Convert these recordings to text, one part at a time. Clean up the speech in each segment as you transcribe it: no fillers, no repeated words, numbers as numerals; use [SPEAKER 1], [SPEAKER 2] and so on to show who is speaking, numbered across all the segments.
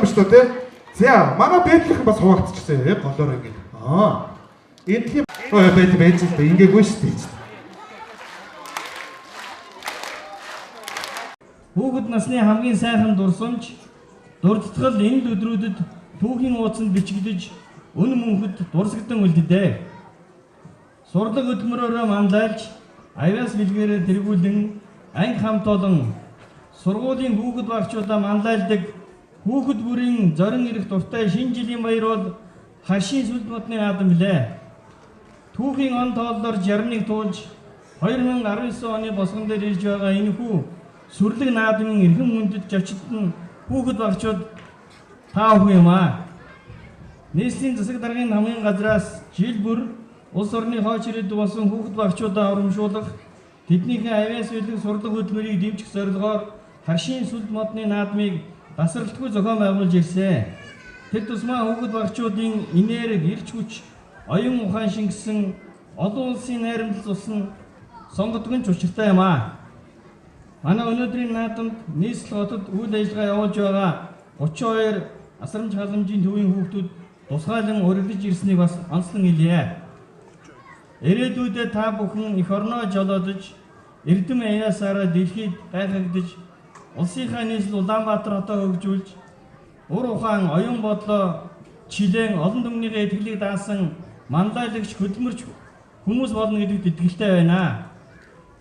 [SPEAKER 1] юм шүү дээ. За манай бэдлэх бас хуваагдчихсан яг голоор ингэ. Энэ тийм байж л дээ ингээггүй шүү дээ.
[SPEAKER 2] Хүүхэд насны хамгийн сайхан дурсамж дурдтгал энэ л өдрүүдэд түүхийн ууцанд бичигдэж өн мөнхөд дурсагдан үлддээ. Сурлаг хөдөлмөрөөрөө мандайлж авяас билгээрээ тэргүүлэн анги хамт олон сургуулийн хүүхэд багчуудаа мандайлдаг хүүхэд бүрийн зорин ирэх дуртай шинэ жилийн баяр бол харшийн сүлд модны наадам билээ. Түүхийн он тооллоор 61 туулж 2019 оны босгон дээр ирж байгаа энэ хүү сүрлэг наадмын эрхэм мөндөд зочид нь хүүхэд багчууд таахгүй юм аа. Нийслэлийн засаг даргын хамгийн газраас жил бүр улс орны хойч ирээд болсон хүүхэд багчуудаа урамшуулах, тэднийхээ авяас билэг сурлаг хөдөлмөрийг дэмжих зорилгоор харшийн сүлд модны наадмыг тасралтгүй зохион байгуулж ирсэн. Тэр тусмаа хүүхэд багчуудын энерги, эрч хүч, оюун ухаан шингэсэн олон улсын найрамдал цусан сонгодгон ч учиртай юм аа. Манай өнөөдрийн наадамд нийслэл хотод үйл ажиллагаа явуулж байгаа 32 асрамж халамжийн төвийн хүүхдүүд тусгайлан урилж ирснийг бас онцлон хэлье. Ирээдүйдээ та бүхэн эх орноо жолоодож, эрдэм аяасаараа дэлхийд гайхагдж, улсынхаа нийслэл Улаанбаатар хотоо хөгжүүлж, ур ухаан, оюун бодлоо, чилээн олон түмнийхээ итгэлийг даасан мандайлагч хөдөлмөрч хүмүүс болно гэдэгт итгэлтэй байна.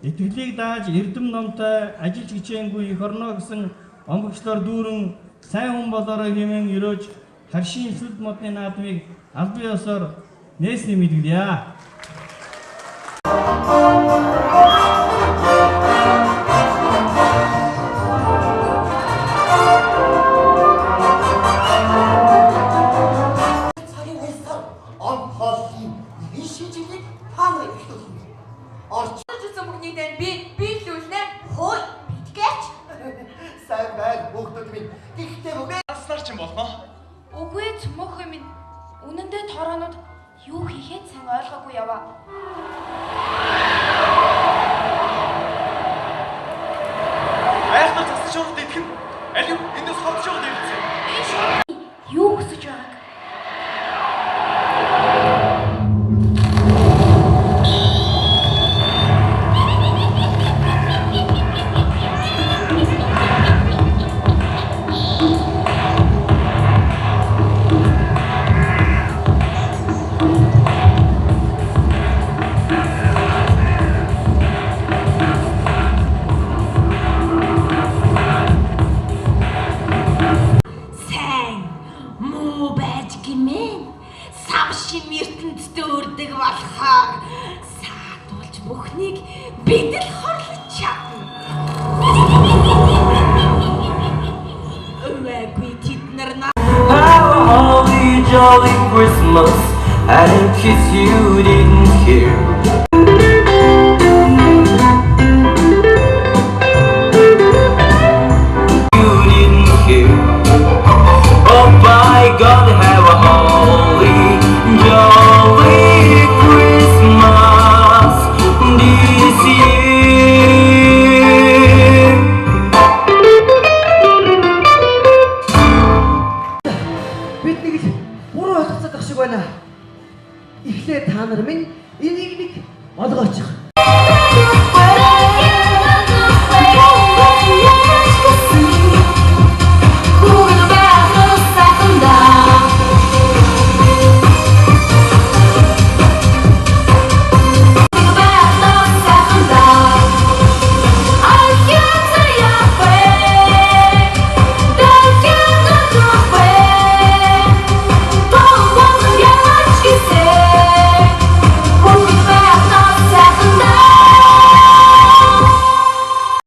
[SPEAKER 2] Итгэлийг дааж эрдэм номтой ажиллаж хичээнгүй эх орноо гэсэн омгчлоор дүүрэн сайн хүн болоорой хэмээн өрөөж харшийн сүлд модны наадмыг албан ёсоор нээсний мэдгэлье.
[SPEAKER 3] Үгүй цөмөх юм. Үнэндээ тороонууд юу хийхэд сайн ойлгоогүй яваа.
[SPEAKER 4] Айхнаар засаж шуурд идэх нь аль юу эндээс ховж байгаа юм.
[SPEAKER 3] Юу хүсэж байгааг? Бүхнийг бид л хорлож чадна. Өвгөө тэднэр на.
[SPEAKER 5] Have a holly jolly Christmas. I kiss you didn't hear. You didn't hear. Oh by God, have a holly jolly Christmas.
[SPEAKER 6] Бидний буруу ойлгоцоод ах шиг байна. Эхлээд та нар минь энийг нэг олгооч.